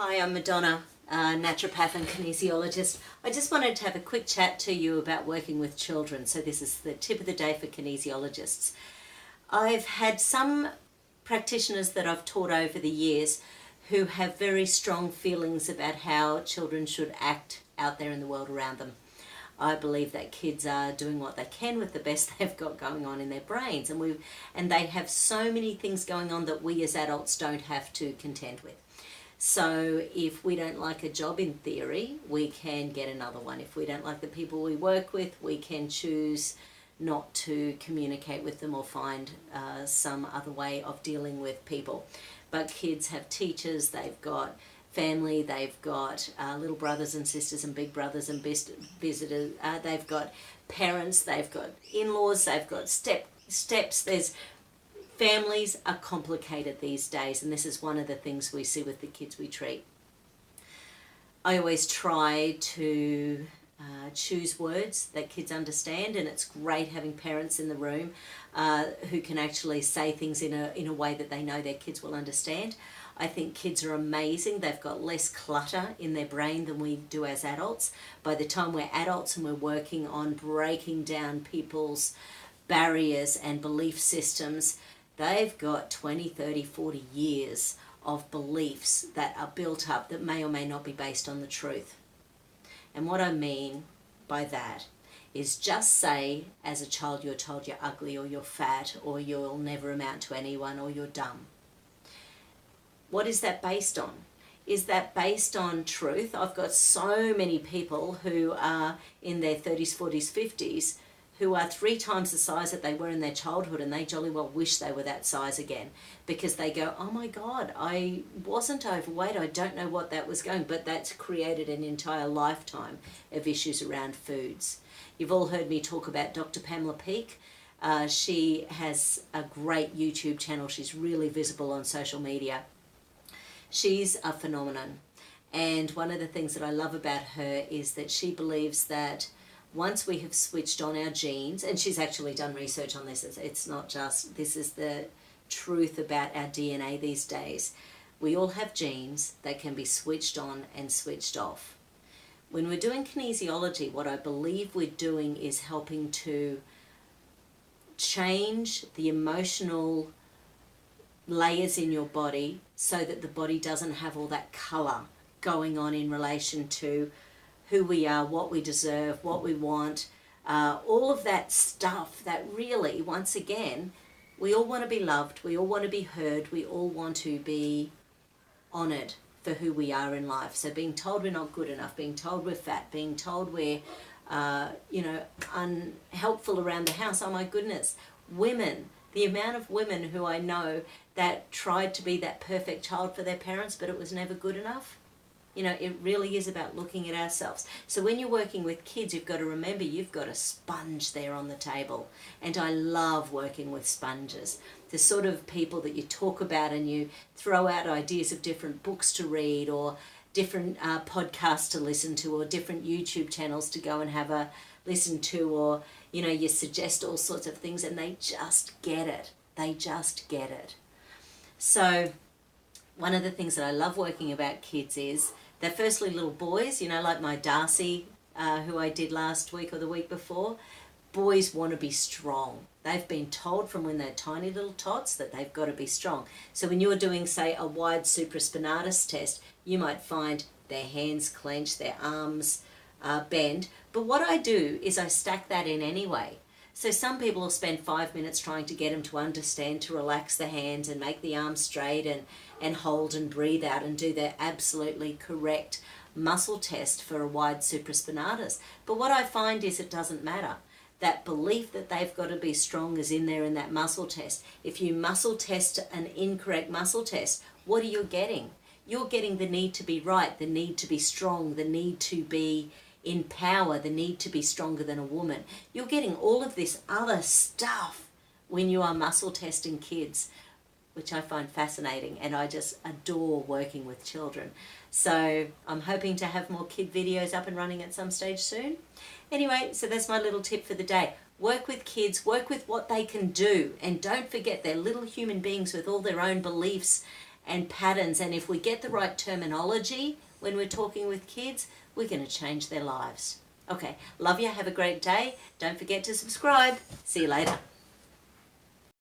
Hi, I'm Madonna, naturopath and kinesiologist. I just wanted to have a quick chat to you about working with children. So this is the tip of the day for kinesiologists. I've had some practitioners that I've taught over the years who have very strong feelings about how children should act out there in the world around them. I believe that kids are doing what they can with the best they've got going on in their brains, and they have so many things going on that we as adults don't have to contend with. So if we don't like a job in theory, we can get another one. If we don't like the people we work with, we can choose not to communicate with them or find some other way of dealing with people. But kids have teachers, they've got family, they've got little brothers and sisters and big brothers and visitors, they've got parents, they've got in-laws, they've got steps. Families are complicated these days, and this is one of the things we see with the kids we treat. I always try to choose words that kids understand, and it's great having parents in the room who can actually say things in a way that they know their kids will understand. I think kids are amazing. They've got less clutter in their brain than we do as adults. By the time we're adults and we're working on breaking down people's barriers and belief systems, they've got 20, 30, 40 years of beliefs that are built up that may or may not be based on the truth. And what I mean by that is, just say as a child you're told you're ugly or you're fat or you'll never amount to anyone or you're dumb. What is that based on? Is that based on truth? I've got so many people who are in their 30s, 40s, 50s who are 3 times the size that they were in their childhood, and they jolly well wish they were that size again, because they go, oh my God, I wasn't overweight, I don't know what that was going, but that's created an entire lifetime of issues around foods. You've all heard me talk about Dr. Pamela Peake. She has a great YouTube channel. She's really visible on social media. She's a phenomenon. And one of the things that I love about her is that she believes that once we have switched on our genes, and she's actually done research on this, it's not just, this is the truth about our DNA these days. We all have genes that can be switched on and switched off. When we're doing kinesiology, what I believe we're doing is helping to change the emotional layers in your body so that the body doesn't have all that colour going on in relation to who we are, what we deserve, what we want, all of that stuff that really, once again, we all want to be loved, we all want to be heard, we all want to be honoured for who we are in life. So being told we're not good enough, being told we're fat, being told we're, unhelpful around the house, oh my goodness. Women, the amount of women who I know that tried to be that perfect child for their parents, but it was never good enough. It really is about looking at ourselves. So when you're working with kids, you've got to remember you've got a sponge there on the table. And I love working with sponges. The sort of people that you talk about and you throw out ideas of different books to read or different podcasts to listen to or different YouTube channels to go and have a listen to, or, you suggest all sorts of things and they just get it. They just get it. So one of the things that I love working about kids is they're firstly little boys, like my Darcy, who I did last week or the week before. Boys want to be strong. They've been told from when they're tiny little tots that they've got to be strong. So when you're doing, say, a wide supraspinatus test, you might find their hands clench, their arms bend. But what I do is I stack that in anyway. So some people will spend 5 minutes trying to get them to understand, to relax the hands and make the arms straight and hold and breathe out and do their absolutely correct muscle test for a wide supraspinatus. But what I find is it doesn't matter. That belief that they've got to be strong is in there in that muscle test. If you muscle test an incorrect muscle test, what are you getting? You're getting the need to be right, the need to be strong, the need to be in power, the need to be stronger than a woman. You're getting all of this other stuff when you are muscle testing kids, which I find fascinating, and I just adore working with children. So I'm hoping to have more kid videos up and running at some stage soon. Anyway, so that's my little tip for the day. Work with kids, work with what they can do, and don't forget they're little human beings with all their own beliefs and patterns. And if we get the right terminology when we're talking with kids, we're going to change their lives. Okay, love you. Have a great day. Don't forget to subscribe. See you later.